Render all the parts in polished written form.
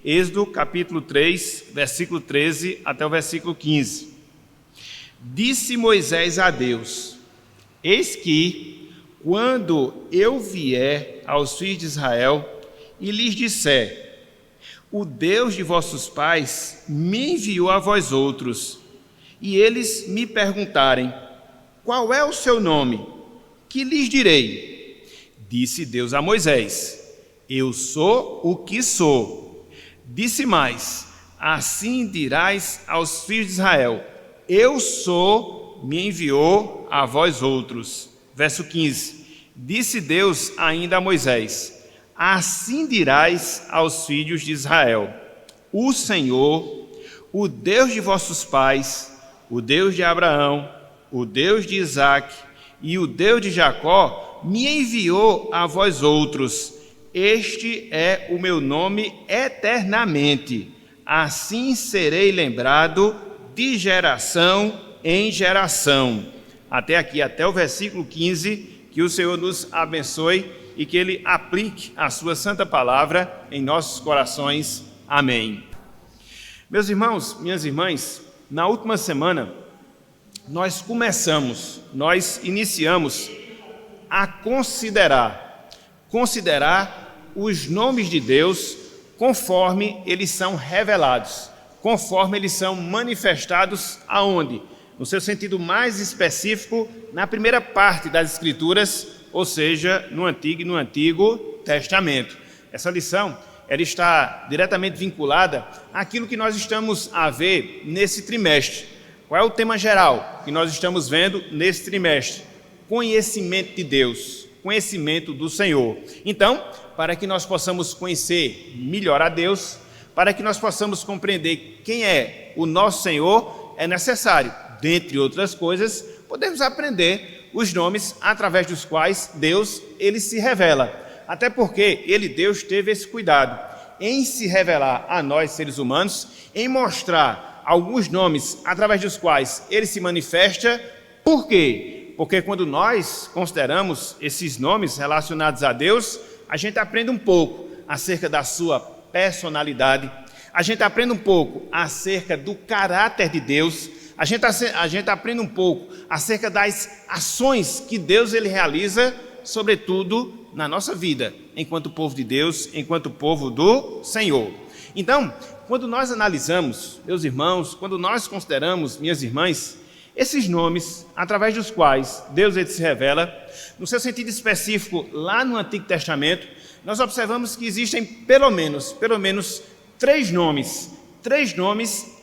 Êxodo capítulo 3, versículo 13 até o versículo 15. Disse Moisés a Deus: eis que, quando eu vier aos filhos de Israel e lhes disser: o Deus de vossos pais me enviou a vós outros, e eles me perguntarem: qual é o seu nome? Que lhes direi? Disse Deus a Moisés: eu sou o que sou. Disse mais: assim dirás aos filhos de Israel: eu sou, me enviou a vós outros. Verso 15. Disse Deus ainda a Moisés: assim dirás aos filhos de Israel: o Senhor, o Deus de vossos pais, o Deus de Abraão, o Deus de Isaque e o Deus de Jacó, me enviou a vós outros. Este é o meu nome eternamente. Assim serei lembrado de geração em geração. Até aqui, até o versículo 15, que o Senhor nos abençoe e que Ele aplique a sua santa palavra em nossos corações. Amém. Meus irmãos, minhas irmãs, na última semana, nós iniciamos a considerar os nomes de Deus conforme eles são revelados, conforme eles são manifestados aonde? No seu sentido mais específico, na primeira parte das Escrituras, ou seja, no Antigo Testamento. Essa lição ela está diretamente vinculada àquilo que nós estamos a ver nesse trimestre. Qual é o tema geral que nós estamos vendo nesse trimestre? Conhecimento de Deus, conhecimento do Senhor. Então, para que nós possamos conhecer melhor a Deus, para que nós possamos compreender quem é o nosso Senhor, é necessário, dentre outras coisas, podermos aprender os nomes através dos quais Deus ele se revela. Até porque Deus teve esse cuidado em se revelar a nós, seres humanos, em mostrar alguns nomes através dos quais ele se manifesta. Por quê? Porque quando nós consideramos esses nomes relacionados a Deus, a gente aprende um pouco acerca da sua personalidade, a gente aprende um pouco acerca do caráter de Deus, a gente aprende um pouco acerca das ações que Deus ele realiza, sobretudo na nossa vida, enquanto povo de Deus, enquanto povo do Senhor. Então, quando nós analisamos, meus irmãos, quando nós consideramos, minhas irmãs, esses nomes, através dos quais Deus ele se revela, no seu sentido específico, lá no Antigo Testamento, nós observamos que existem pelo menos três nomes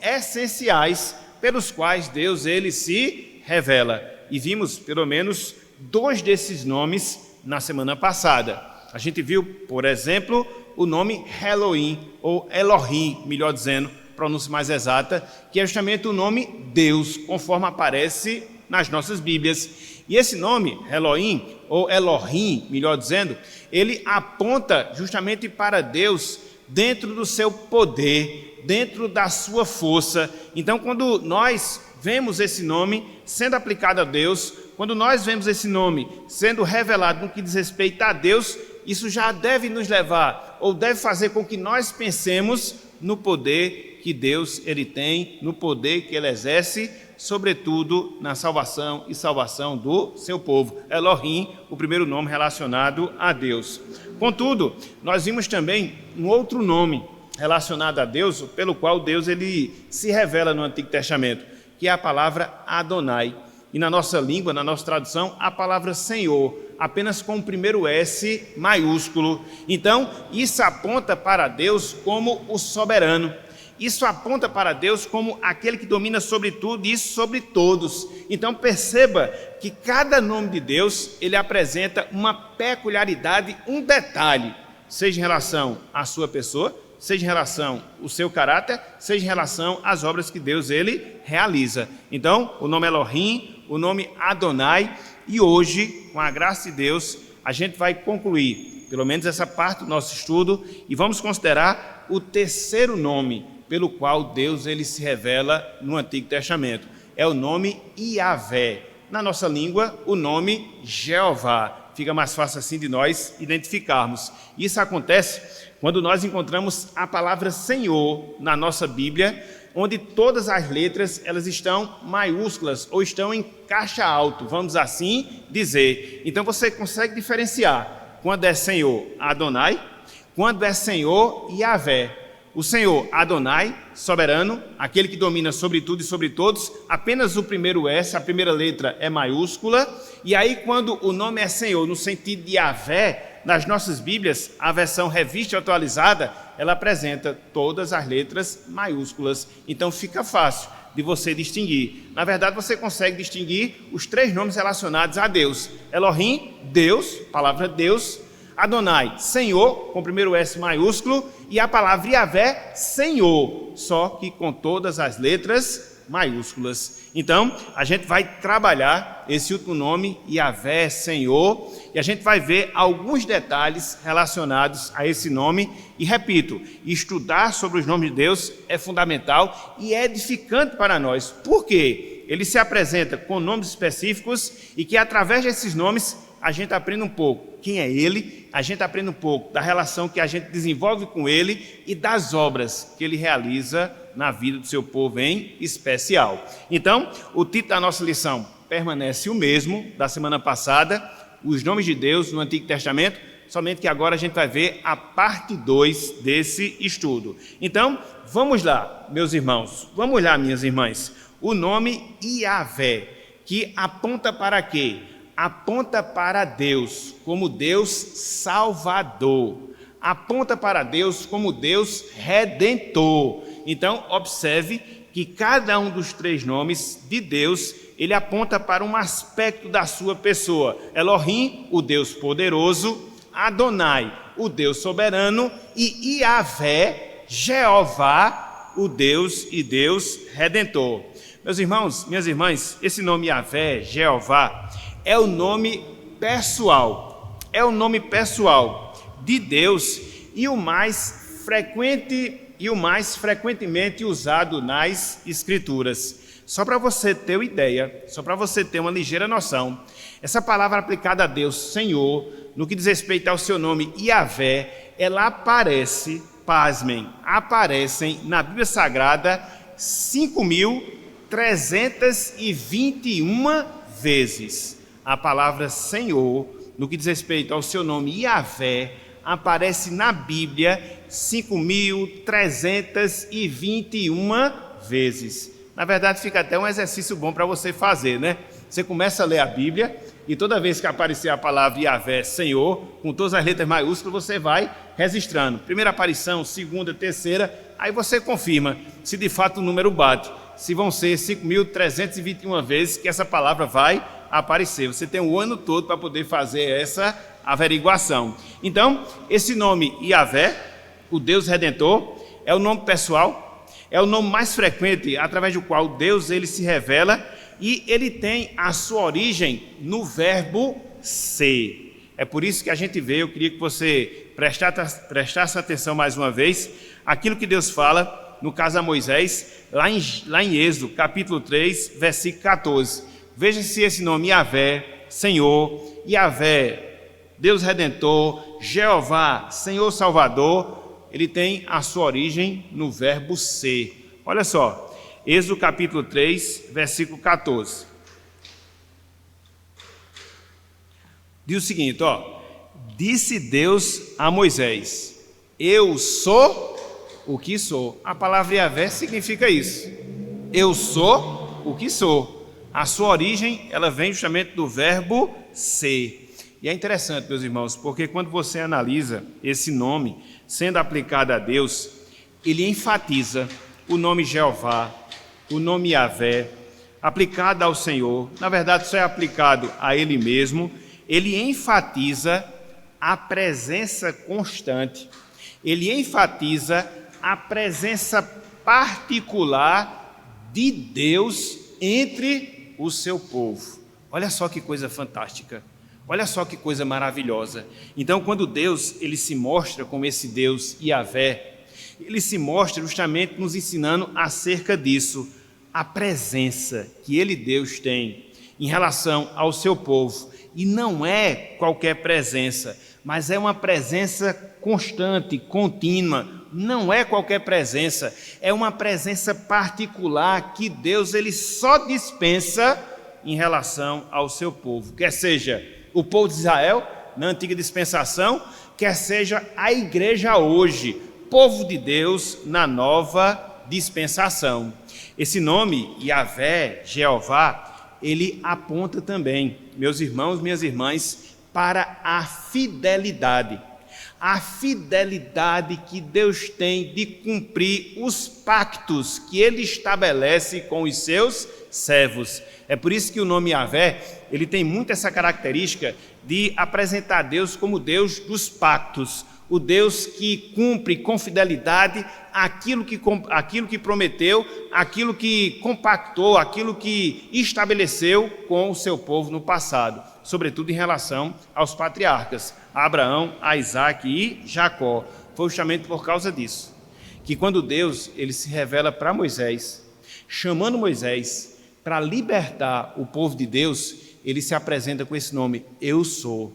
essenciais pelos quais Deus ele se revela. E vimos pelo menos dois desses nomes na semana passada. A gente viu, por exemplo, o nome Elohim, ou Elohim, melhor dizendo, pronúncia mais exata, que é justamente o nome Deus, conforme aparece nas nossas Bíblias. E esse nome, Elohim, ou Elohim, melhor dizendo, ele aponta justamente para Deus dentro do seu poder, dentro da sua força. Então, quando nós vemos esse nome sendo aplicado a Deus, quando nós vemos esse nome sendo revelado no que diz respeito a Deus, isso já deve nos levar, ou deve fazer com que nós pensemos no poder que Deus ele tem, no poder que ele exerce, sobretudo na salvação e salvação do seu povo. Elohim, o primeiro nome relacionado a Deus. Contudo, nós vimos também um outro nome relacionado a Deus, pelo qual Deus ele se revela no Antigo Testamento, que é a palavra Adonai. E na nossa língua, na nossa tradução, a palavra Senhor, apenas com o primeiro S maiúsculo. Então, isso aponta para Deus como o soberano. Isso aponta para Deus como aquele que domina sobre tudo e sobre todos. Então perceba que cada nome de Deus, ele apresenta uma peculiaridade, um detalhe, seja em relação à sua pessoa, seja em relação ao seu caráter, seja em relação às obras que Deus ele realiza. Então, o nome Elohim, o nome Adonai, e hoje, com a graça de Deus, a gente vai concluir, pelo menos essa parte do nosso estudo, e vamos considerar o terceiro nome pelo qual Deus ele se revela no Antigo Testamento. É o nome Iavé. Na nossa língua, o nome Jeová. fica mais fácil assim de nós identificarmos. Isso acontece quando nós encontramos a palavra Senhor na nossa Bíblia, onde todas as letras elas estão maiúsculas ou estão em caixa alto, vamos assim dizer. Então você consegue diferenciar quando é Senhor Adonai, quando é Senhor Yahvé. O Senhor Adonai, soberano, aquele que domina sobre tudo e sobre todos, apenas o primeiro S, a primeira letra é maiúscula. E aí quando o nome é Senhor no sentido de Yahvé, nas nossas Bíblias, a versão revista e atualizada, ela apresenta todas as letras maiúsculas. Então fica fácil de você distinguir. Na verdade, você consegue distinguir os 3 nomes relacionados a Deus. Elohim, Deus, palavra Deus. Adonai, Senhor, com o primeiro S maiúsculo. E a palavra Yahvé, Senhor, só que com todas as letras maiúsculas. Então, a gente vai trabalhar esse último nome, Yahvé, Senhor, e a gente vai ver alguns detalhes relacionados a esse nome. E repito, estudar sobre os nomes de Deus é fundamental e é edificante para nós. Por quê? Ele se apresenta com nomes específicos e que através desses nomes a gente aprende um pouco quem é Ele, a gente aprende um pouco da relação que a gente desenvolve com Ele e das obras que Ele realiza na vida do seu povo em especial. Então, o título da nossa lição permanece o mesmo da semana passada, os nomes de Deus no Antigo Testamento, somente que agora a gente vai ver a parte 2 desse estudo. Então, vamos lá, meus irmãos, vamos lá, minhas irmãs. O nome Yahvé, que aponta para quê? Aponta para Deus como Deus Salvador, aponta para Deus como Deus Redentor. Então, observe que cada um dos 3 nomes de Deus, ele aponta para um aspecto da sua pessoa. Elohim, o Deus poderoso, Adonai, o Deus soberano, e Yahvé, Jeová, o Deus e Deus Redentor. Meus irmãos, minhas irmãs, esse nome Yahvé, Jeová, é o nome pessoal de Deus e o mais frequentemente usado nas Escrituras. Só para você ter uma ideia, só para você ter uma ligeira noção, essa palavra aplicada a Deus, Senhor, no que diz respeito ao seu nome Yahvé, ela aparece, pasmem, aparecem na Bíblia Sagrada 5.321 vezes. A palavra Senhor, no que diz respeito ao seu nome Yahvé, aparece na Bíblia 5.321 vezes. Na verdade, fica até um exercício bom para você fazer, né? Você começa a ler a Bíblia e toda vez que aparecer a palavra Yahvé, Senhor, com todas as letras maiúsculas, você vai registrando. Primeira aparição, segunda, terceira, aí você confirma se de fato o número bate. Se vão ser 5.321 vezes que essa palavra vai aparecer. Você tem o ano todo para poder fazer essa averiguação. Então, esse nome Yahvé, o Deus Redentor, é o nome pessoal, é o nome mais frequente através do qual Deus ele se revela e ele tem a sua origem no verbo ser. É por isso que a gente vê, eu queria que você prestasse atenção mais uma vez, aquilo que Deus fala no caso a Moisés, lá em Êxodo, capítulo 3, versículo 14. Veja se esse nome Yahvé, Senhor, Yahvé, Deus Redentor, Jeová, Senhor Salvador, ele tem a sua origem no verbo ser. Olha só, Êxodo capítulo 3, versículo 14. Diz o seguinte, disse Deus a Moisés, eu sou o que sou. A palavra Yahvé significa isso. Eu sou o que sou. A sua origem, ela vem justamente do verbo ser. E é interessante, meus irmãos, porque quando você analisa esse nome sendo aplicado a Deus, ele enfatiza o nome Jeová, o nome Yahvé, aplicado ao Senhor. Na verdade, isso é aplicado a Ele mesmo. Ele enfatiza a presença constante. Ele enfatiza a presença particular de Deus entre o seu povo. Olha só que coisa fantástica, olha só que coisa maravilhosa. Então, quando Deus ele se mostra como esse Deus Yahvé, ele se mostra justamente nos ensinando acerca disso, a presença que ele, Deus, tem em relação ao seu povo. E não é qualquer presença, mas é uma presença constante, contínua. Não é qualquer presença, é uma presença particular que Deus ele só dispensa em relação ao seu povo. Quer seja o povo de Israel, na antiga dispensação, quer seja a igreja hoje, povo de Deus na nova dispensação. Esse nome, Yahvé, Jeová, ele aponta também, meus irmãos, minhas irmãs, para a fidelidade. A fidelidade que Deus tem de cumprir os pactos que Ele estabelece com os seus servos. É por isso que o nome Yahvé, ele tem muito essa característica de apresentar Deus como Deus dos pactos, o Deus que cumpre com fidelidade aquilo que prometeu, aquilo que compactou, aquilo que estabeleceu com o seu povo no passado, sobretudo em relação aos patriarcas, a Abraão, a Isaac e Jacó. Foi justamente por causa disso, que quando Deus ele se revela para Moisés, chamando Moisés para libertar o povo de Deus, ele se apresenta com esse nome, Eu sou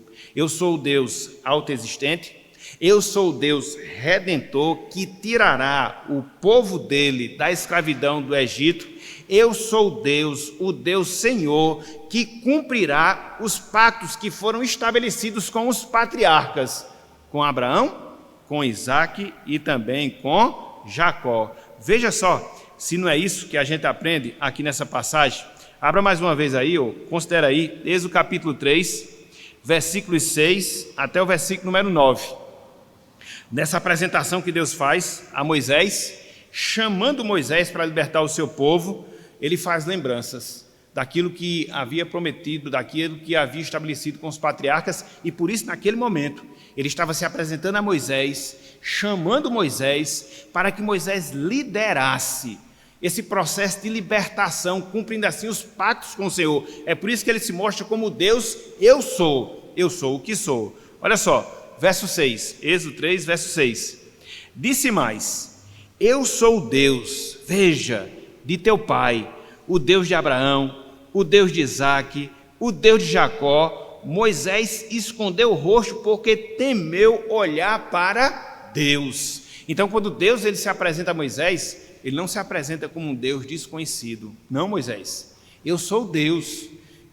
o Deus autoexistente, eu sou o Deus redentor que tirará o povo dele da escravidão do Egito. Eu sou Deus, o Deus Senhor, que cumprirá os pactos que foram estabelecidos com os patriarcas, com Abraão, com Isaac e também com Jacó. Veja só, se não é isso que a gente aprende aqui nessa passagem. Abra mais uma vez aí, considera aí, Êxodo capítulo 3, versículos 6 até o versículo número 9. Nessa apresentação que Deus faz a Moisés, chamando Moisés para libertar o seu povo, ele faz lembranças daquilo que havia prometido, daquilo que havia estabelecido com os patriarcas, e por isso, naquele momento, ele estava se apresentando a Moisés, chamando Moisés para que Moisés liderasse esse processo de libertação, cumprindo assim os pactos com o Senhor. É por isso que ele se mostra como Deus, eu sou o que sou. Olha só, verso 6, Êxodo 3, verso 6. Disse mais, eu sou o Deus, veja, de teu pai, o Deus de Abraão, o Deus de Isaac, o Deus de Jacó. Moisés escondeu o rosto porque temeu olhar para Deus. Então, quando Deus ele se apresenta a Moisés, ele não se apresenta como um Deus desconhecido. Não, Moisés, eu sou o Deus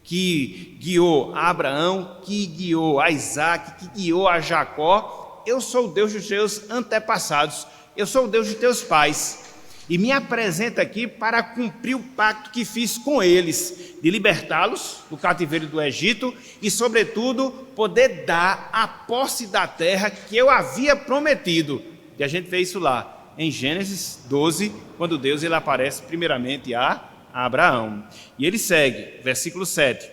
que guiou a Abraão, que guiou a Isaac, que guiou a Jacó. Eu sou o Deus dos teus antepassados, eu sou o Deus de teus pais, e me apresenta aqui para cumprir o pacto que fiz com eles, de libertá-los do cativeiro do Egito e, sobretudo, poder dar a posse da terra que eu havia prometido. E a gente vê isso lá, em Gênesis 12, quando Deus ele aparece primeiramente a Abraão. E ele segue, versículo 7.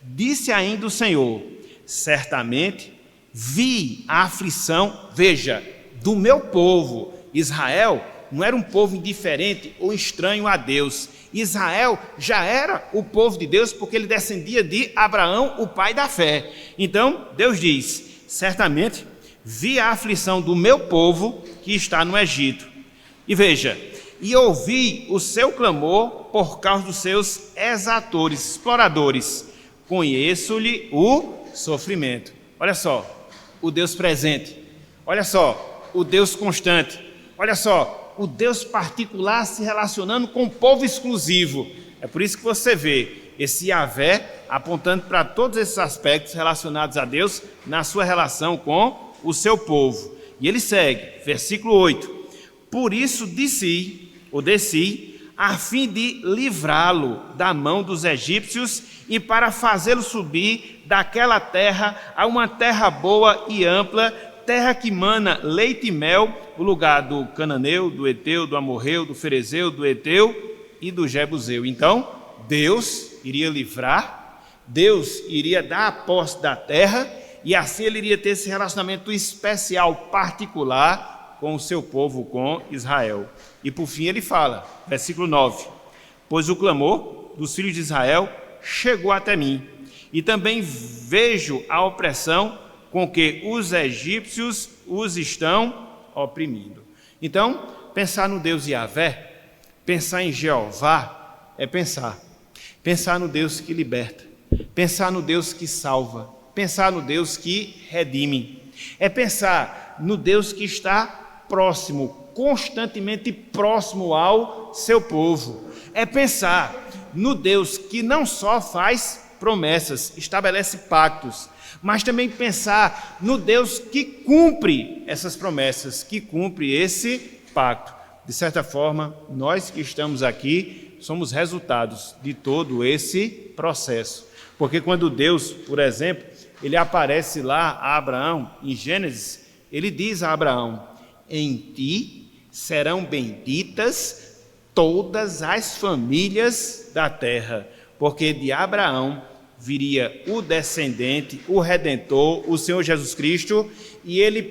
Disse ainda o Senhor, certamente vi a aflição, veja, do meu povo. Israel não era um povo indiferente ou estranho a Deus. Israel já era o povo de Deus porque ele descendia de Abraão, o pai da fé. Então, Deus diz, certamente vi a aflição do meu povo que está no Egito. E veja, e ouvi o seu clamor por causa dos seus exatores, exploradores. Conheço-lhe o sofrimento. Olha só, o Deus presente. Olha só, o Deus constante. Olha só, o Deus particular se relacionando com o povo exclusivo. É por isso que você vê esse Yahvé apontando para todos esses aspectos relacionados a Deus na sua relação com o seu povo. E ele segue, versículo 8. Por isso desci, a fim de livrá-lo da mão dos egípcios e para fazê-lo subir daquela terra a uma terra boa e ampla, terra que mana leite e mel, o lugar do cananeu, do eteu, do amorreu, do ferezeu, do eteu e do jebuseu. Então, Deus iria livrar, Deus iria dar a posse da terra e assim ele iria ter esse relacionamento especial, particular com o seu povo, com Israel. E por fim ele fala, versículo 9, pois o clamor dos filhos de Israel chegou até mim, e também vejo a opressão com que os egípcios os estão oprimindo. Então, pensar no Deus Yahvé, pensar em Jeová, é pensar no Deus que liberta, pensar no Deus que salva, pensar no Deus que redime, é pensar no Deus que está próximo, constantemente próximo ao seu povo, é pensar no Deus que não só faz promessas, estabelece pactos, mas também pensar no Deus que cumpre essas promessas, que cumpre esse pacto. De certa forma, nós que estamos aqui somos resultados de todo esse processo. Porque quando Deus, por exemplo, ele aparece lá a Abraão, em Gênesis, ele diz a Abraão: em ti serão benditas todas as famílias da terra, porque de Abraão viria o descendente, o Redentor, o Senhor Jesus Cristo, e ele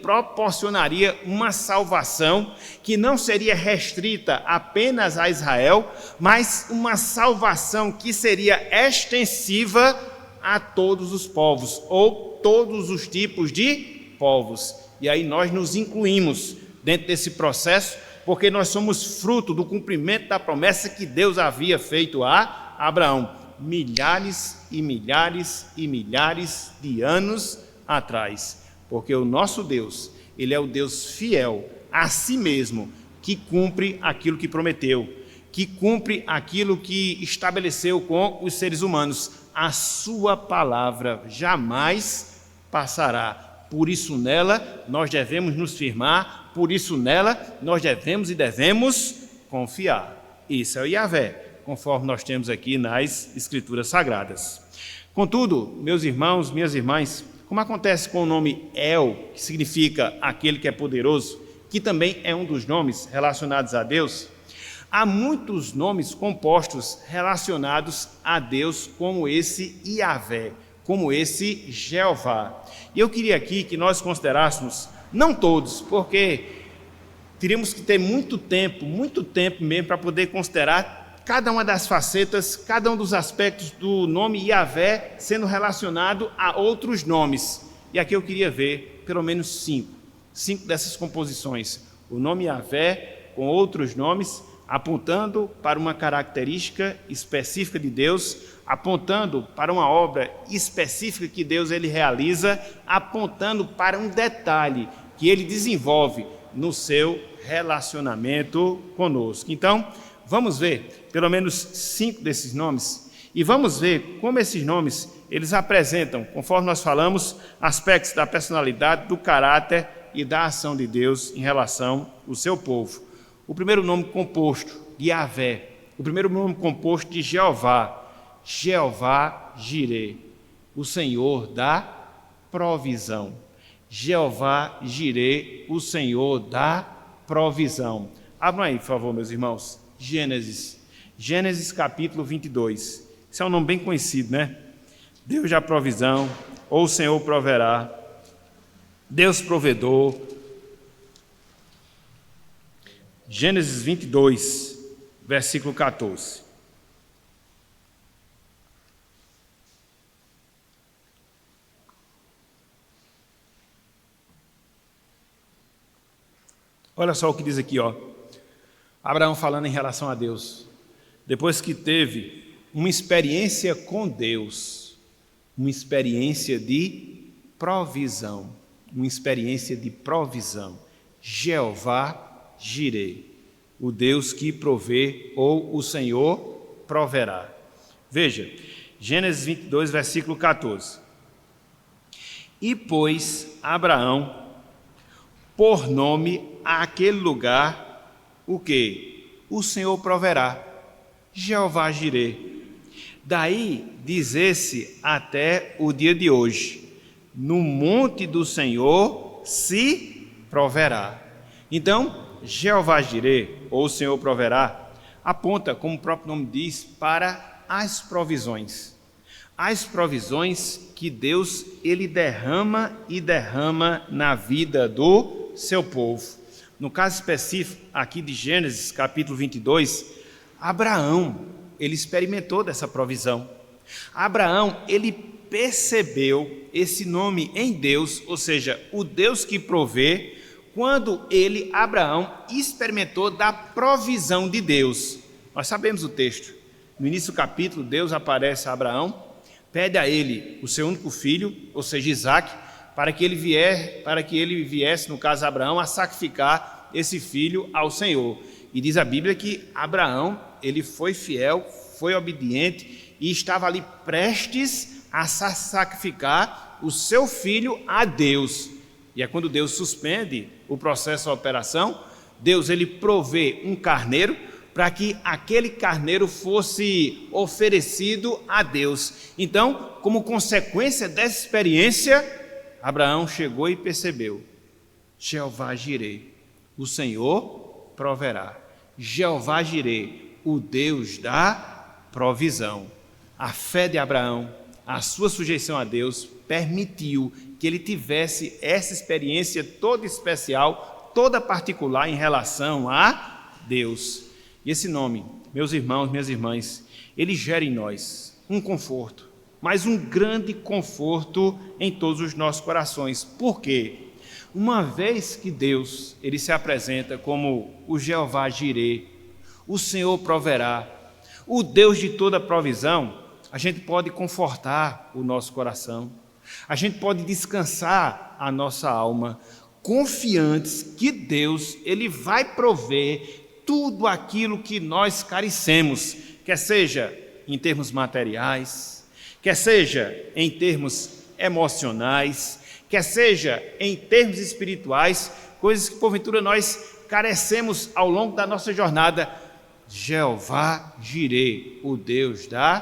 proporcionaria uma salvação que não seria restrita apenas a Israel, mas uma salvação que seria extensiva a todos os povos, ou todos os tipos de povos. E aí nós nos incluímos dentro desse processo, porque nós somos fruto do cumprimento da promessa que Deus havia feito a Abraão, milhares e milhares e milhares de anos atrás. Porque o nosso Deus, ele é o Deus fiel a si mesmo, que cumpre aquilo que prometeu, que cumpre aquilo que estabeleceu com os seres humanos. A sua palavra jamais passará. Por isso nela nós devemos nos firmar, por isso nela nós devemos confiar. Isso é o Yahvé, conforme nós temos aqui nas Escrituras Sagradas. Contudo, meus irmãos, minhas irmãs, como acontece com o nome El, que significa aquele que é poderoso, que também é um dos nomes relacionados a Deus, há muitos nomes compostos relacionados a Deus, como esse Yahvé, como esse Jeová. E eu queria aqui que nós considerássemos, não todos, porque teríamos que ter muito tempo mesmo para poder considerar cada uma das facetas, cada um dos aspectos do nome Yahvé sendo relacionado a outros nomes. E aqui eu queria ver pelo menos cinco dessas composições. O nome Yahvé com outros nomes, apontando para uma característica específica de Deus, apontando para uma obra específica que Deus ele realiza, apontando para um detalhe que ele desenvolve no seu relacionamento conosco. Então, vamos ver pelo menos 5 desses nomes e vamos ver como esses nomes eles apresentam, conforme nós falamos, aspectos da personalidade, do caráter e da ação de Deus em relação ao seu povo. O primeiro nome composto, Yahvé. O primeiro nome composto de Jeová, Jeová Jireh, o Senhor da provisão. Jeová Jireh, o Senhor da provisão. Abram aí, por favor, meus irmãos. Gênesis capítulo 22. Esse é um nome bem conhecido, né? Deus da provisão, ou o Senhor proverá. Deus provedor. Gênesis 22, versículo 14. Olha só o que diz aqui, ó. Abraão falando em relação a Deus. Depois que teve uma experiência com Deus, uma experiência de provisão, Jeová Jireh, o Deus que provê, ou o Senhor proverá. Veja, Gênesis 22, versículo 14. E pôs Abraão por nome àquele lugar, o quê? O Senhor proverá, Jeová Jireh. Daí diz esse até o dia de hoje, no monte do Senhor se proverá. Então, Jeová Jireh, ou o Senhor proverá, aponta, como o próprio nome diz, para as provisões. As provisões que Deus ele derrama na vida do seu povo. No caso específico aqui de Gênesis, capítulo 22, Abraão, ele experimentou dessa provisão. Abraão, ele percebeu esse nome em Deus, ou seja, o Deus que provê, quando ele, Abraão, experimentou da provisão de Deus. Nós sabemos o texto. No início do capítulo, Deus aparece a Abraão, pede a ele o seu único filho, ou seja, Isaque, para que ele viesse, no caso Abraão, a sacrificar esse filho ao Senhor. E diz a Bíblia que Abraão, ele foi fiel, foi obediente e estava ali prestes a sacrificar o seu filho a Deus. E é quando Deus suspende o processo, a operação, Deus ele provê um carneiro para que aquele carneiro fosse oferecido a Deus. Então, como consequência dessa experiência, Abraão chegou e percebeu: Jeová Jirê, o Senhor proverá. Jeová Jirê, o Deus da provisão. A fé de Abraão, a sua sujeição a Deus, permitiu que ele tivesse essa experiência toda especial, toda particular em relação a Deus. E esse nome, meus irmãos, minhas irmãs, ele gera em nós um conforto, mas um grande conforto em todos os nossos corações. Por quê? Uma vez que Deus ele se apresenta como o Jeová Jirê, o Senhor proverá, o Deus de toda provisão, a gente pode confortar o nosso coração, a gente pode descansar a nossa alma, confiantes que Deus ele vai prover tudo aquilo que nós carecemos, quer seja em termos materiais, quer seja em termos emocionais, quer seja em termos espirituais, coisas que porventura nós carecemos ao longo da nossa jornada. Jeová Jirê, o Deus da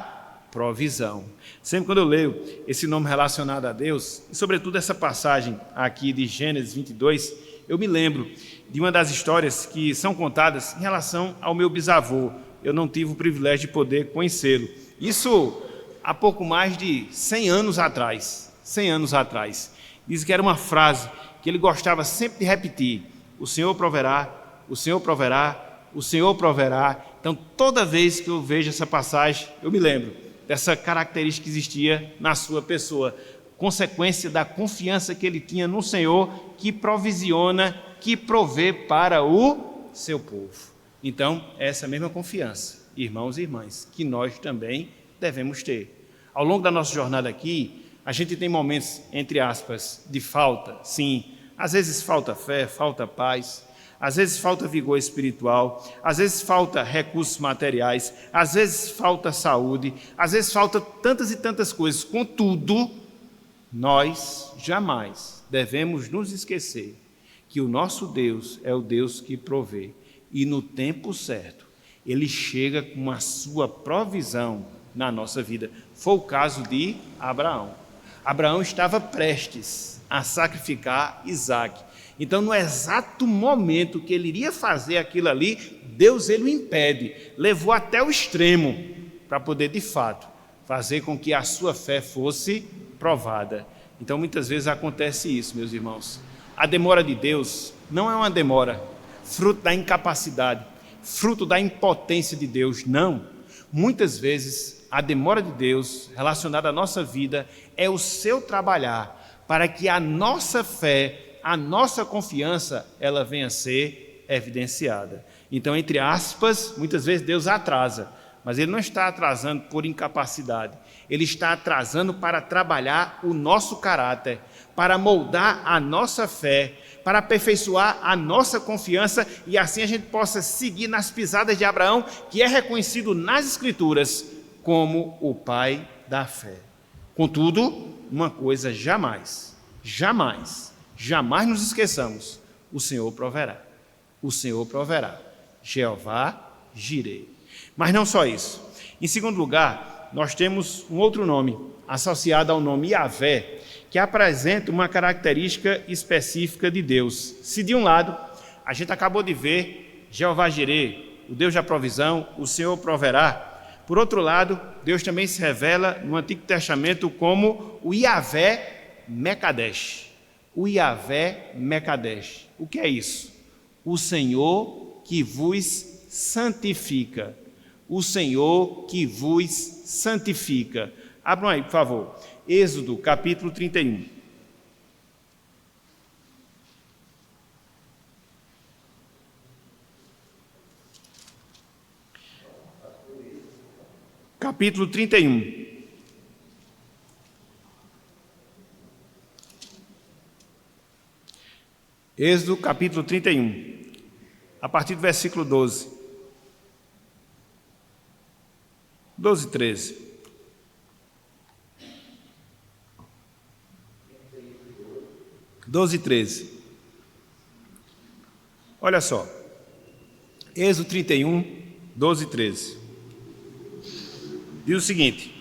provisão. Sempre quando eu leio esse nome relacionado a Deus, e sobretudo essa passagem aqui de Gênesis 22, eu me lembro de uma das histórias que são contadas em relação ao meu bisavô. Eu não tive o privilégio de poder conhecê-lo. Isso há pouco mais de 100 anos atrás. 100 anos atrás. Diz que era uma frase que ele gostava sempre de repetir: o Senhor proverá, o Senhor proverá, o Senhor proverá. Então, toda vez que eu vejo essa passagem, eu me lembro dessa característica que existia na sua pessoa, consequência da confiança que ele tinha no Senhor, que provisiona, que provê para o seu povo. Então, essa mesma confiança, irmãos e irmãs, que nós também devemos ter. Ao longo da nossa jornada aqui, a gente tem momentos, entre aspas, de falta, sim. Às vezes falta fé, falta paz, às vezes falta vigor espiritual, às vezes falta recursos materiais, às vezes falta saúde, às vezes falta tantas e tantas coisas. Contudo, nós jamais devemos nos esquecer que o nosso Deus é o Deus que provê, e no tempo certo Ele chega com a sua provisão na nossa vida. Foi o caso de Abraão. Abraão estava prestes a sacrificar Isaque. Então, no exato momento que ele iria fazer aquilo ali, Deus ele o impede, levou até o extremo para poder, de fato, fazer com que a sua fé fosse provada. Então, muitas vezes acontece isso, meus irmãos. A demora de Deus não é uma demora fruto da incapacidade, fruto da impotência de Deus, não. Muitas vezes, a demora de Deus relacionada à nossa vida é o seu trabalhar para que a nossa fé, a nossa confiança, ela venha a ser evidenciada. Então, entre aspas, muitas vezes Deus atrasa, mas Ele não está atrasando por incapacidade. Ele está atrasando para trabalhar o nosso caráter, para moldar a nossa fé, para aperfeiçoar a nossa confiança e assim a gente possa seguir nas pisadas de Abraão, que é reconhecido nas Escrituras como o pai da fé. Contudo, uma coisa jamais nos esqueçamos: o Senhor proverá. O Senhor proverá. Jeová Jirê. Mas não só isso. Em segundo lugar, nós temos um outro nome associado ao nome Yahvé, que apresenta uma característica específica de Deus. Se de um lado, a gente acabou de ver Jeová Jirê, o Deus da provisão, o Senhor proverá. Por outro lado, Deus também se revela no Antigo Testamento como o Yahvé Mekadesh. O Yahvé Mekadesh. O que é isso? O Senhor que vos santifica. O Senhor que vos santifica. Abram aí, por favor. Êxodo, capítulo 31. capítulo 31. Êxodo, capítulo 31, a partir do versículo 12. 12 e 13. Olha só, Êxodo 31, 12 e 13. Diz o seguinte: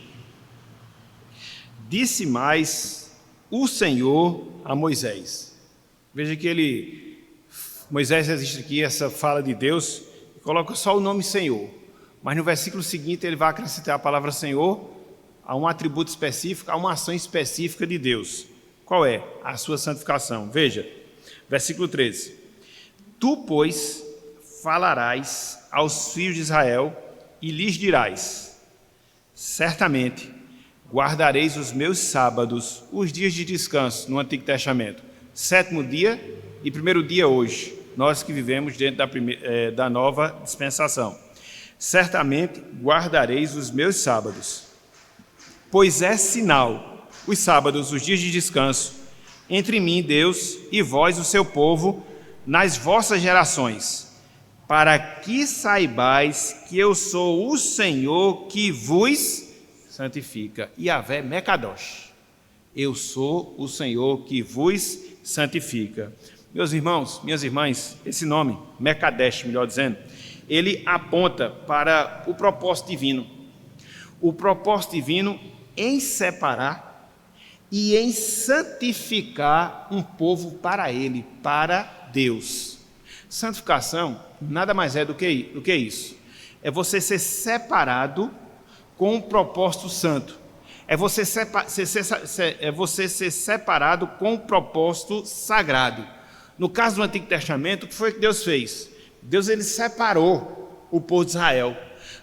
disse mais o Senhor a Moisés. Veja que Moisés existe aqui essa fala de Deus, coloca só o nome Senhor, mas no versículo seguinte ele vai acrescentar a palavra Senhor a um atributo específico, a uma ação específica de Deus. Qual é? A sua santificação. Veja, versículo 13. Tu, pois, falarás aos filhos de Israel e lhes dirás: certamente guardareis os meus sábados, os dias de descanso no Antigo Testamento, 7º dia e 1º dia hoje, nós que vivemos dentro da nova dispensação. Certamente guardareis os meus sábados, pois é sinal, os sábados, os dias de descanso, entre mim, Deus, e vós, o seu povo, nas vossas gerações, para que saibais que eu sou o Senhor que vos santifica. Yahvé Mekadosh. Eu sou o Senhor que vos santifica. Meus irmãos, minhas irmãs, esse nome, Mekadesh, melhor dizendo, ele aponta para o propósito divino. O propósito divino em separar e em santificar um povo para ele, para Deus. Santificação nada mais é do que isso. É você ser separado com um propósito santo. É você ser separado com um propósito sagrado. No caso do Antigo Testamento, o que foi que Deus fez? Deus ele separou o povo de Israel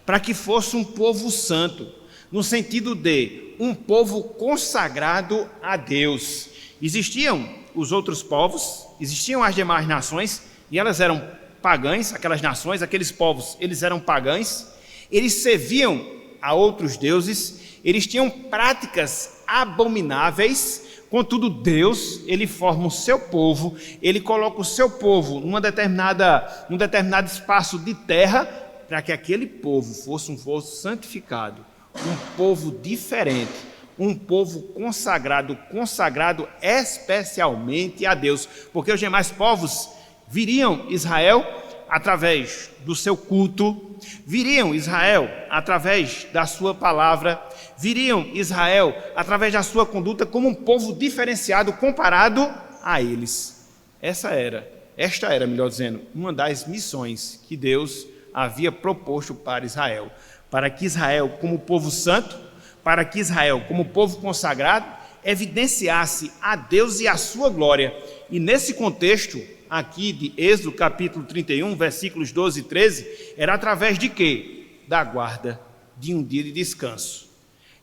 para que fosse um povo santo, no sentido de um povo consagrado a Deus. Existiam os outros povos, existiam as demais nações, e elas eram pagãs, aquelas nações, aqueles povos, eles eram pagãs, eles serviam a outros deuses, eles tinham práticas abomináveis. Contudo, Deus, ele forma o seu povo, ele coloca o seu povo num determinado espaço de terra, para que aquele povo fosse um povo santificado, um povo diferente, um povo consagrado especialmente a Deus, porque os demais povos viriam Israel através do seu culto, viriam Israel através da sua palavra, viriam Israel através da sua conduta como um povo diferenciado comparado a eles. Esta era, melhor dizendo, uma das missões que Deus havia proposto para Israel, para que Israel, como povo santo, para que Israel, como povo consagrado, evidenciasse a Deus e a sua glória. E nesse contexto aqui de Êxodo capítulo 31, versículos 12 e 13, era através de quê? Da guarda de um dia de descanso.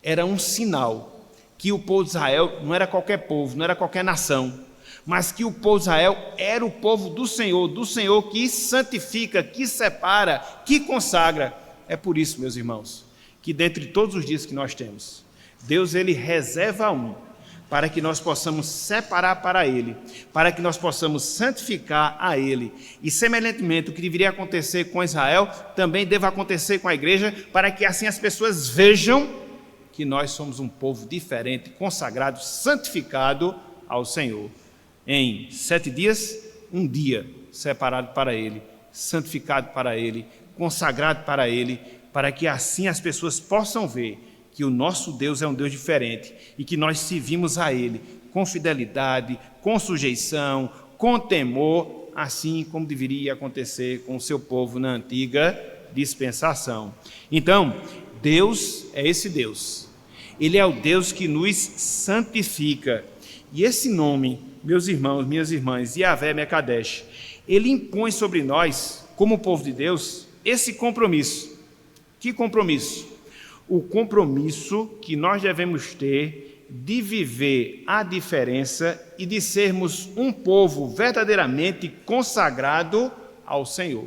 Era um sinal que o povo de Israel não era qualquer povo, não era qualquer nação, mas que o povo de Israel era o povo do Senhor que santifica, que separa, que consagra. É por isso, meus irmãos, que dentre todos os dias que nós temos, Deus ele reserva um, para que nós possamos separar para Ele, para que nós possamos santificar a Ele. E, semelhantemente, o que deveria acontecer com Israel, também deve acontecer com a igreja, para que assim as pessoas vejam que nós somos um povo diferente, consagrado, santificado ao Senhor. Em 7 dias, um dia separado para Ele, santificado para Ele, consagrado para Ele, para que assim as pessoas possam ver que o nosso Deus é um Deus diferente e que nós servimos a Ele com fidelidade, com sujeição, com temor, assim como deveria acontecer com o seu povo na antiga dispensação. Então, Deus é esse Deus. Ele é o Deus que nos santifica. E esse nome, meus irmãos, minhas irmãs, Yahvé Mekadesh, ele impõe sobre nós, como povo de Deus, esse compromisso. Que compromisso? O compromisso que nós devemos ter de viver a diferença e de sermos um povo verdadeiramente consagrado ao Senhor.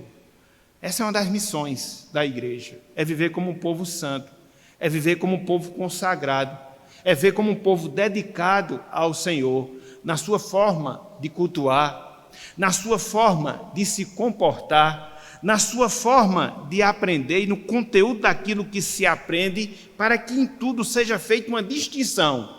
Essa é uma das missões da igreja, é viver como um povo santo, é viver como um povo consagrado, é ver como um povo dedicado ao Senhor, na sua forma de cultuar, na sua forma de se comportar, na sua forma de aprender e no conteúdo daquilo que se aprende, para que em tudo seja feita uma distinção.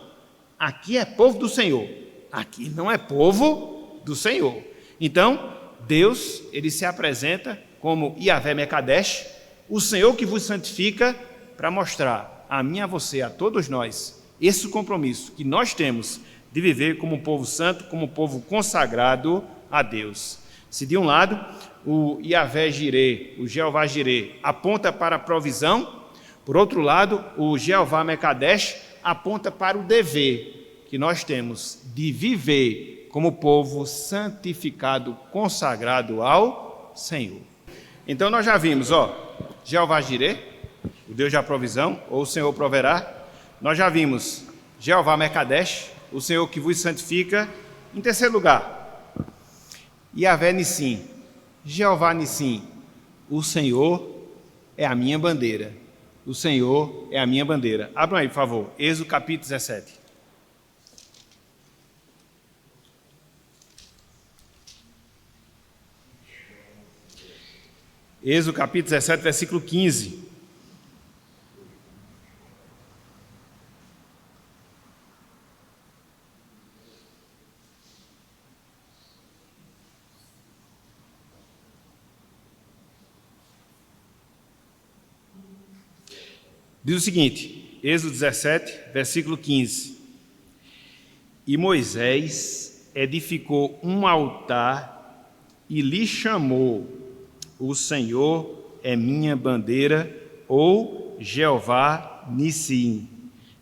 Aqui é povo do Senhor, aqui não é povo do Senhor. Então, Deus, ele se apresenta como Yahvé Mekadesh, o Senhor que vos santifica, para mostrar a mim, a você, a todos nós, esse compromisso que nós temos de viver como um povo santo, como um povo consagrado a Deus. Se de um lado o Yahvé Jireh, o Jeová Jireh, aponta para a provisão, por outro lado o Jeová Mekadesh aponta para o dever que nós temos de viver como povo santificado, consagrado ao Senhor. Então nós já vimos, Jeová Jireh, o Deus da provisão, ou o Senhor proverá. Nós já vimos Jeová Mekadesh, o Senhor que vos santifica. Em terceiro lugar, Yahvé Nissim, Jeová Nissim, o Senhor é a minha bandeira. O Senhor é a minha bandeira. Abram aí, por favor, Êxodo capítulo 17. Êxodo capítulo 17, versículo 15. Diz o seguinte, Êxodo 17, versículo 15. E Moisés edificou um altar e lhe chamou: o Senhor é minha bandeira, ou Jeová Nissim.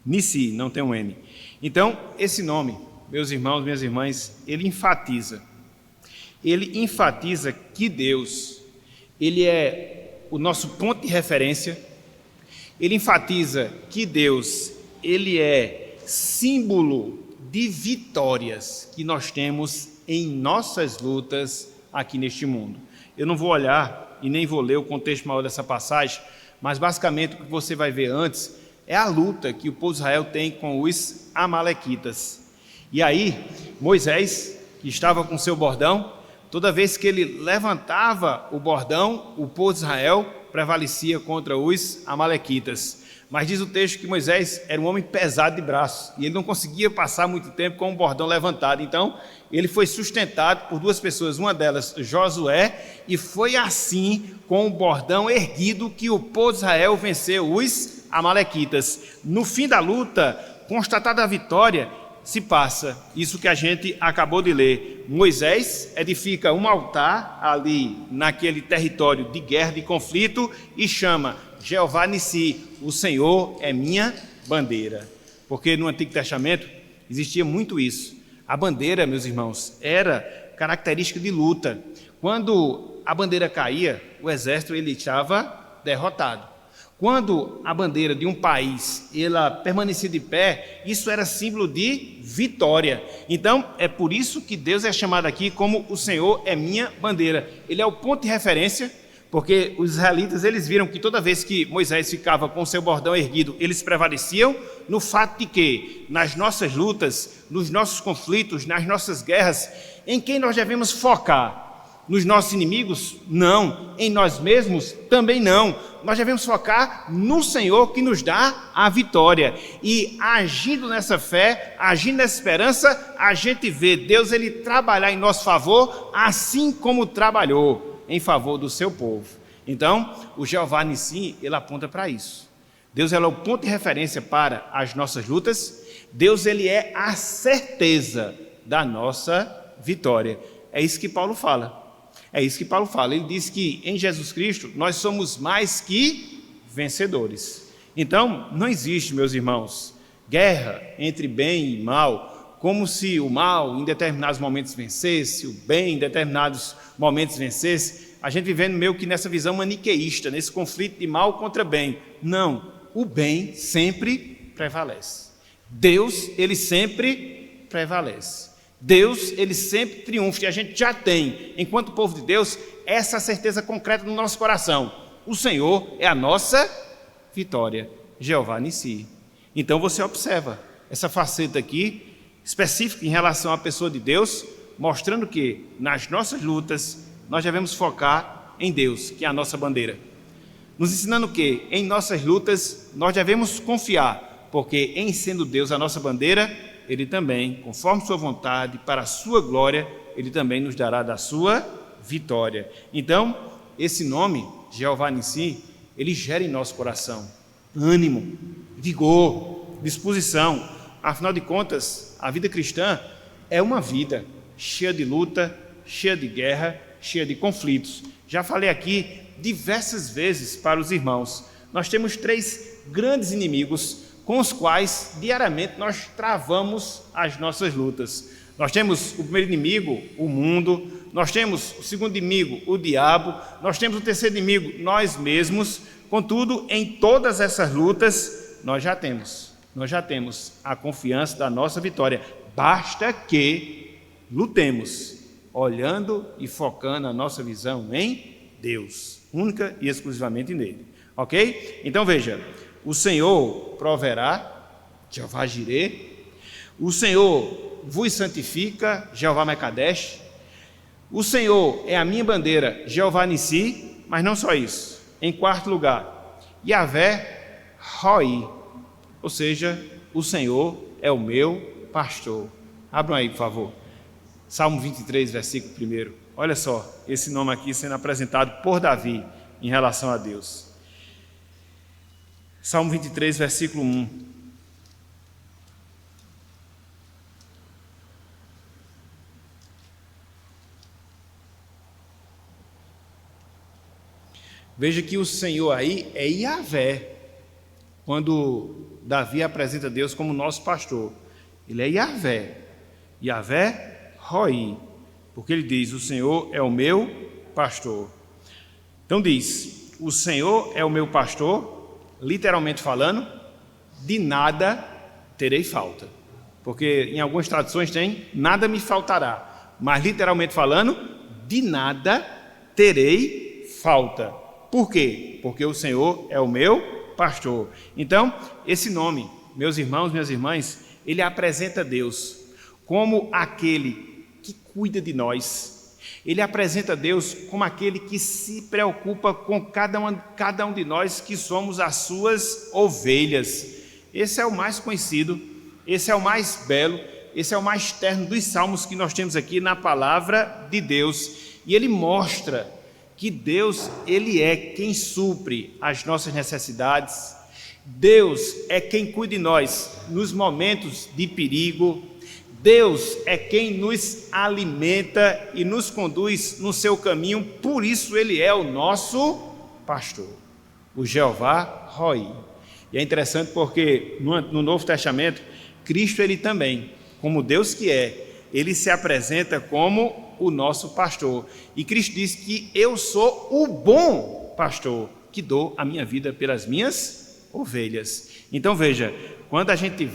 Nissim, não tem um N. Então, esse nome, meus irmãos, minhas irmãs, ele enfatiza que Deus, ele é o nosso ponto de referência. Ele enfatiza que Deus, ele é símbolo de vitórias que nós temos em nossas lutas aqui neste mundo. Eu não vou olhar e nem vou ler o contexto maior dessa passagem, mas basicamente o que você vai ver antes é a luta que o povo de Israel tem com os amalequitas. E aí, Moisés, que estava com seu bordão, toda vez que ele levantava o bordão, o povo de Israel prevalecia contra os amalequitas. Mas diz o texto que Moisés era um homem pesado de braço e ele não conseguia passar muito tempo com o bordão levantado. Então, ele foi sustentado por duas pessoas, uma delas Josué, e foi assim, com o bordão erguido, que o povo de Israel venceu os amalequitas. No fim da luta, constatada a vitória, se passa isso que a gente acabou de ler. Moisés edifica um altar ali naquele território de guerra, de conflito, e chama Jeová Nissi, o Senhor é minha bandeira. Porque no Antigo Testamento existia muito isso. A bandeira, meus irmãos, era característica de luta. Quando a bandeira caía, o exército ele estava derrotado. Quando a bandeira de um país ela permanecia de pé, isso era símbolo de vitória. Então, é por isso que Deus é chamado aqui como o Senhor é minha bandeira. Ele é o ponto de referência, porque os israelitas eles viram que toda vez que Moisés ficava com o seu bordão erguido, eles prevaleciam no fato de que nas nossas lutas, nos nossos conflitos, nas nossas guerras, em quem nós devemos focar? Nos nossos inimigos? Não. Em nós mesmos? Também não. Nós devemos focar no Senhor que nos dá a vitória. E agindo nessa fé, agindo nessa esperança, a gente vê Deus ele trabalhar em nosso favor, assim como trabalhou em favor do seu povo. Então, o Jeová Nissim, ele aponta para isso. Deus é o ponto de referência para as nossas lutas. Deus ele é a certeza da nossa vitória. É isso que Paulo fala. Ele diz que em Jesus Cristo nós somos mais que vencedores. Então, não existe, meus irmãos, guerra entre bem e mal, como se o mal em determinados momentos vencesse, o bem em determinados momentos vencesse. A gente vivendo meio que nessa visão maniqueísta, nesse conflito de mal contra bem. Não, o bem sempre prevalece. Deus, ele sempre prevalece. Deus, ele sempre triunfa, e a gente já tem, enquanto povo de Deus, essa certeza concreta no nosso coração. O Senhor é a nossa vitória. Jeová Nissi. Então você observa essa faceta aqui, específica em relação à pessoa de Deus, mostrando que nas nossas lutas nós devemos focar em Deus, que é a nossa bandeira. Nos ensinando que em nossas lutas nós devemos confiar, porque em sendo Deus a nossa bandeira, Ele também, conforme sua vontade, para a sua glória, Ele também nos dará da sua vitória. Então, esse nome, Jeová Nissi, ele gera em nosso coração ânimo, vigor, disposição. Afinal de contas, a vida cristã é uma vida cheia de luta, cheia de guerra, cheia de conflitos. Já falei aqui diversas vezes para os irmãos. Nós temos 3 grandes inimigos com os quais diariamente nós travamos as nossas lutas. Nós temos o primeiro inimigo, o mundo. Nós temos o segundo inimigo, o diabo. Nós temos o terceiro inimigo, nós mesmos. Contudo, em todas essas lutas, nós já temos a confiança da nossa vitória. Basta que lutemos, olhando e focando a nossa visão em Deus, única e exclusivamente nele. Ok? Então veja, o Senhor proverá, Jeová Jireh. O Senhor vos santifica, Jeová Mekadesh. O Senhor é a minha bandeira, Jeová Nissi. Mas não só isso. Em quarto lugar, Yahvé Roi, ou seja, o Senhor é o meu pastor. Abram aí, por favor. Salmo 23, versículo 1. Olha só, esse nome aqui sendo apresentado por Davi em relação a Deus. Salmo 23, versículo 1. Veja que o Senhor aí é Yahvé. Quando Davi apresenta Deus como nosso pastor, ele é Yahvé. Yahvé Roi, porque ele diz, o Senhor é o meu pastor. Então diz, o Senhor é o meu pastor, literalmente falando, de nada terei falta. Porque em algumas traduções tem, nada me faltará. Mas literalmente falando, de nada terei falta. Por quê? Porque o Senhor é o meu pastor. Então, esse nome, meus irmãos, minhas irmãs, ele apresenta Deus como aquele que cuida de nós. Ele apresenta Deus como aquele que se preocupa com cada um de nós que somos as suas ovelhas. Esse é o mais conhecido, esse é o mais belo, esse é o mais terno dos salmos que nós temos aqui na palavra de Deus. E ele mostra que Deus, ele é quem supre as nossas necessidades. Deus é quem cuida de nós nos momentos de perigo. Deus é quem nos alimenta e nos conduz no seu caminho. Por isso ele é o nosso pastor, o Jeová Roi. E é interessante porque no Novo Testamento, Cristo ele também, como Deus que é, ele se apresenta como o nosso pastor. E Cristo diz que eu sou o bom pastor, que dou a minha vida pelas minhas ovelhas. Então veja, quando a gente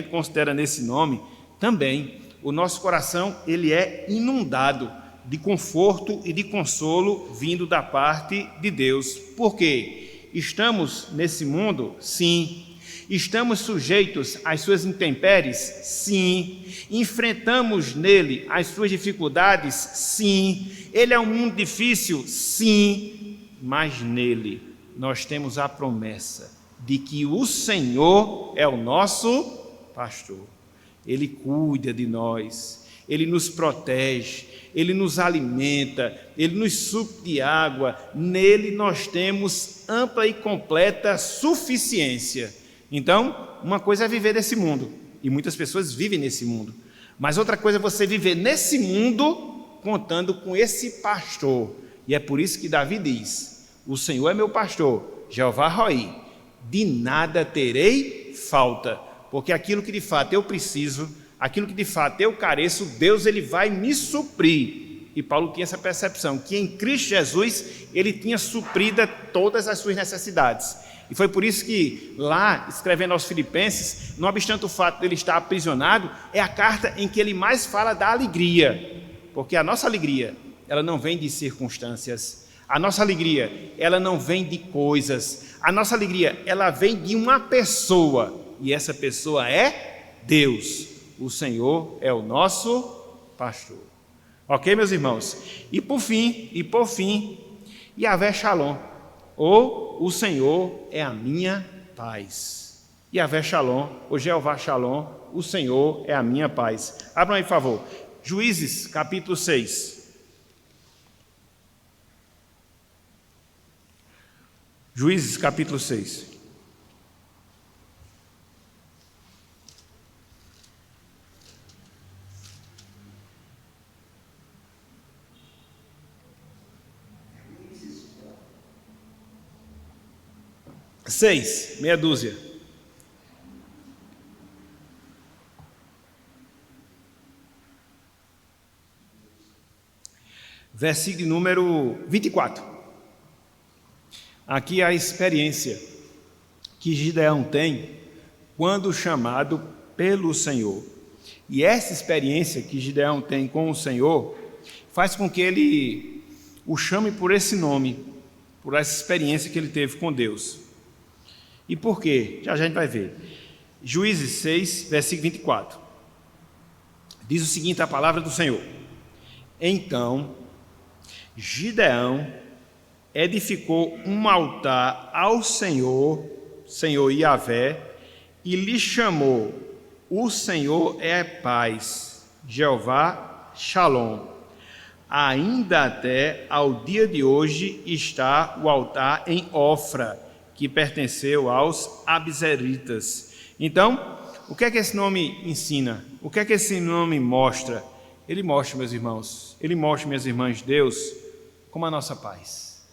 considera nesse nome, também o nosso coração ele é inundado de conforto e de consolo vindo da parte de Deus. Por quê? Estamos nesse mundo? Sim. Estamos sujeitos às suas intempéries? Sim. Enfrentamos nele as suas dificuldades? Sim. Ele é um mundo difícil? Sim. Mas nele nós temos a promessa de que o Senhor é o nosso pastor. Ele cuida de nós, ele nos protege, ele nos alimenta, ele nos supre de água. Nele nós temos ampla e completa suficiência. Então, uma coisa é viver nesse mundo, e muitas pessoas vivem nesse mundo, mas outra coisa é você viver nesse mundo contando com esse pastor. E é por isso que Davi diz, o Senhor é meu pastor, Jeová Roi, de nada terei falta, porque aquilo que de fato eu preciso, aquilo que de fato eu careço, Deus ele vai me suprir. E Paulo tinha essa percepção, que em Cristo Jesus ele tinha suprida todas as suas necessidades. E foi por isso que lá, escrevendo aos Filipenses, não obstante o fato de ele estar aprisionado, é a carta em que ele mais fala da alegria, porque a nossa alegria, ela não vem de circunstâncias, A nossa alegria, ela não vem de coisas. A nossa alegria, ela vem de uma pessoa. E essa pessoa é Deus. O Senhor é o nosso pastor. Ok, meus irmãos? E por fim, Yahvé Shalom, ou o Senhor é a minha paz. Yahvé Shalom, ou Jeová Shalom, o Senhor é a minha paz. Abram aí, por favor. Juízes, capítulo 6. Juízes, capítulo 6. Meia dúzia. Versículo número 24. Aqui a experiência que Gideão tem quando chamado pelo Senhor. E essa experiência que Gideão tem com o Senhor faz com que ele o chame por esse nome, por essa experiência que ele teve com Deus. E por quê? Já a gente vai ver. Juízes 6, versículo 24. Diz o seguinte, a palavra do Senhor. Então, Gideão edificou um altar ao Senhor Yahvé, e lhe chamou: o Senhor é paz, Jeová Shalom. Ainda até ao dia de hoje está o altar em Ofra, que pertenceu aos Abzeritas. Então, o que é que esse nome ensina? O que é que esse nome mostra? Ele mostra, meus irmãos, ele mostra, minhas irmãs, Deus como a nossa paz.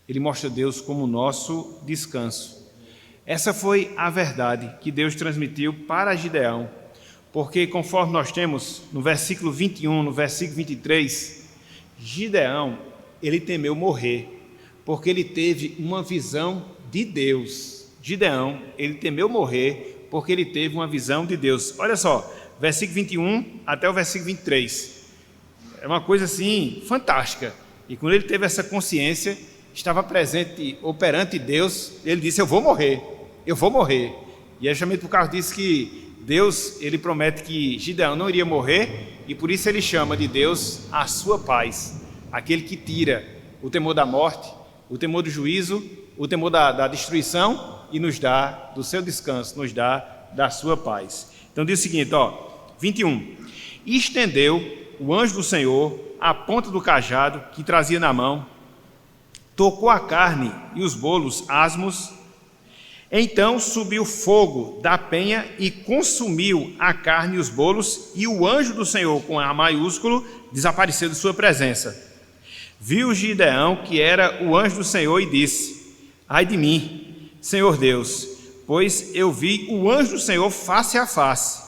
Ele mostra Deus como o nosso descanso. Essa foi a verdade que Deus transmitiu para Gideão, porque conforme nós temos no versículo 21, no versículo 23, Gideão, ele temeu morrer, porque ele teve uma visão de Deus. Gideão, ele temeu morrer, porque ele teve uma visão de Deus. Olha só, versículo 21 até o versículo 23. É uma coisa assim, fantástica. E quando ele teve essa consciência, estava presente, operante Deus, ele disse: eu vou morrer. E aí justamente por causa disso que Deus, ele promete que Gideão não iria morrer, e por isso ele chama de Deus a sua paz, aquele que tira o temor da morte, o temor do juízo, o temor da destruição, e nos dá do seu descanso, nos dá da sua paz. Então diz o seguinte, 21. E estendeu o anjo do Senhor a ponta do cajado que trazia na mão, tocou a carne e os bolos asmos. Então subiu fogo da penha e consumiu a carne e os bolos, e o anjo do Senhor, com A maiúsculo, desapareceu de sua presença. Viu Gideão que era o anjo do Senhor e disse: ai de mim, Senhor Deus, pois eu vi o anjo do Senhor face a face.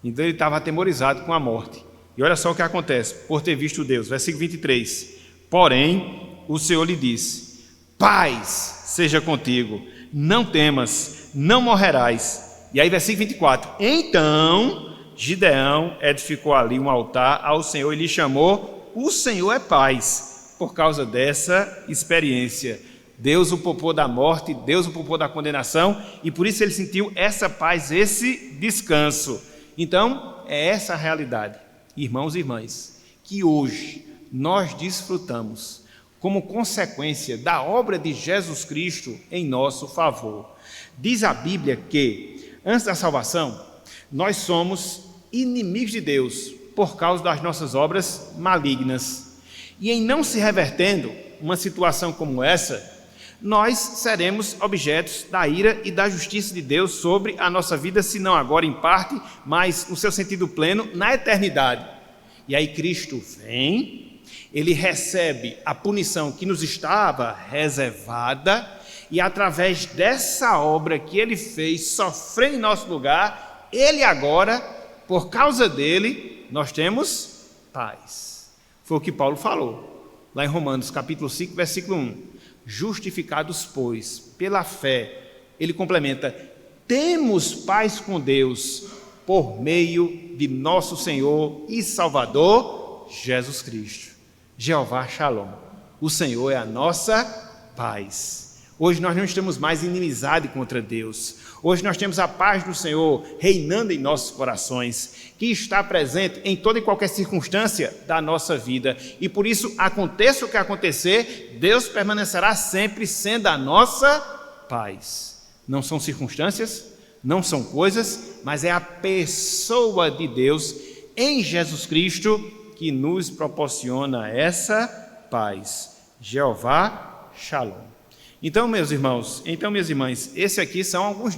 Então ele estava atemorizado com a morte. E olha só o que acontece, por ter visto Deus. Versículo 23. Porém, o Senhor lhe disse: paz seja contigo, não temas, não morrerás. E aí versículo 24. Então Gideão edificou ali um altar ao Senhor e lhe chamou: o Senhor é paz. Por causa dessa experiência, Deus o poupou da morte, Deus o poupou da condenação, e por isso ele sentiu essa paz, esse descanso. Então é essa a realidade, irmãos e irmãs, que hoje nós desfrutamos como consequência da obra de Jesus Cristo em nosso favor. Diz a Bíblia que, antes da salvação, nós somos inimigos de Deus por causa das nossas obras malignas. E em não se revertendo uma situação como essa, nós seremos objetos da ira e da justiça de Deus sobre a nossa vida, se não agora em parte, mas no seu sentido pleno, na eternidade. E aí Cristo vem, ele recebe a punição que nos estava reservada, e através dessa obra que ele fez, sofrendo em nosso lugar, ele agora, por causa dele, nós temos paz. Foi o que Paulo falou, lá em Romanos capítulo 5, versículo 1. Justificados, pois, pela fé, ele complementa: temos paz com Deus, por meio de nosso Senhor e Salvador, Jesus Cristo. Jeová Shalom, O Senhor é a nossa paz. Hoje nós não temos mais inimizade contra Deus. Hoje nós temos a paz do Senhor reinando em nossos corações, que está presente em toda e qualquer circunstância da nossa vida. E por isso, aconteça o que acontecer, Deus permanecerá sempre sendo a nossa paz. Não são circunstâncias, não são coisas, mas é a pessoa de Deus em Jesus Cristo que nos proporciona essa paz. Jeová Shalom. Então, meus irmãos, minhas irmãs, esses aqui são alguns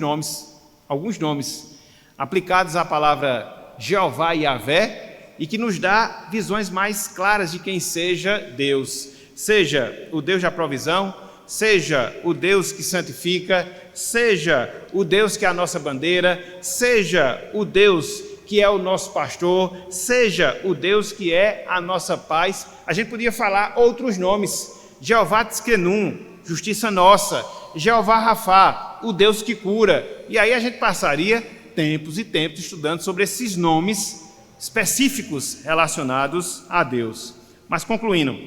nomes aplicados à palavra Jeová e Yahvé, e que nos dá visões mais claras de quem seja Deus. Seja o Deus da provisão, seja o Deus que santifica, seja o Deus que é a nossa bandeira, seja o Deus que é o nosso pastor, seja o Deus que é a nossa paz. A gente podia falar outros nomes: Jeová Tzkenum, justiça nossa; Jeová Rafá, o Deus que cura. E aí a gente passaria tempos e tempos estudando sobre esses nomes específicos relacionados a Deus. Mas concluindo,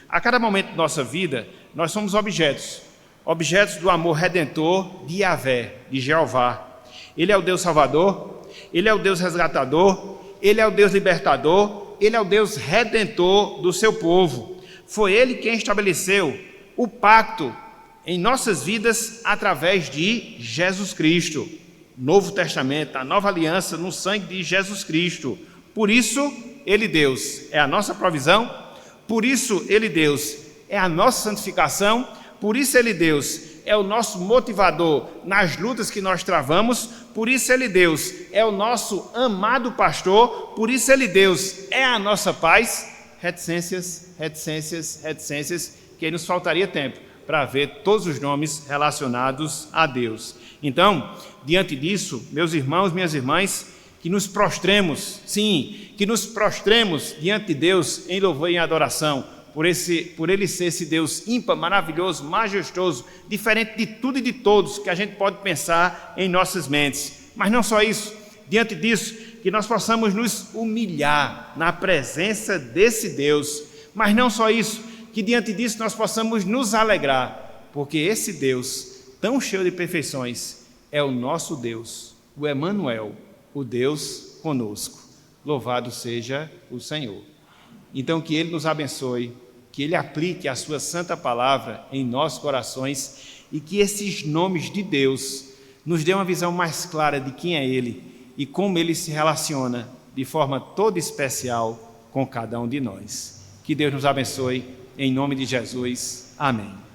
a cada momento de nossa vida, nós somos objetos do amor redentor de Yahvé, de Jeová. Ele é o Deus salvador, Ele é o Deus resgatador, Ele é o Deus libertador, Ele é o Deus redentor do seu povo. Foi Ele quem estabeleceu o pacto em nossas vidas através de Jesus Cristo. Novo Testamento, a nova aliança no sangue de Jesus Cristo. Por isso, Ele, Deus, é a nossa provisão. Por isso, Ele, Deus, é a nossa santificação. Por isso, Ele, Deus, é o nosso motivador nas lutas que nós travamos. Por isso, Ele, Deus, é o nosso amado pastor. Por isso, Ele, Deus, é a nossa paz. Reticências, que aí nos faltaria tempo para ver todos os nomes relacionados a Deus. Então, diante disso, meus irmãos, minhas irmãs, que nos prostremos, sim, que nos prostremos diante de Deus em louvor e em adoração, por Ele ser esse Deus ímpar, maravilhoso, majestoso, diferente de tudo e de todos que a gente pode pensar em nossas mentes. Mas não só isso, diante disso, que nós possamos nos humilhar na presença desse Deus. Mas não só isso, que diante disso nós possamos nos alegrar, porque esse Deus, tão cheio de perfeições, é o nosso Deus, o Emanuel, o Deus conosco. Louvado seja o Senhor. Então, que Ele nos abençoe, que Ele aplique a sua santa palavra em nossos corações e que esses nomes de Deus nos dê uma visão mais clara de quem é Ele e como Ele se relaciona de forma toda especial com cada um de nós. Que Deus nos abençoe. Em nome de Jesus. Amém.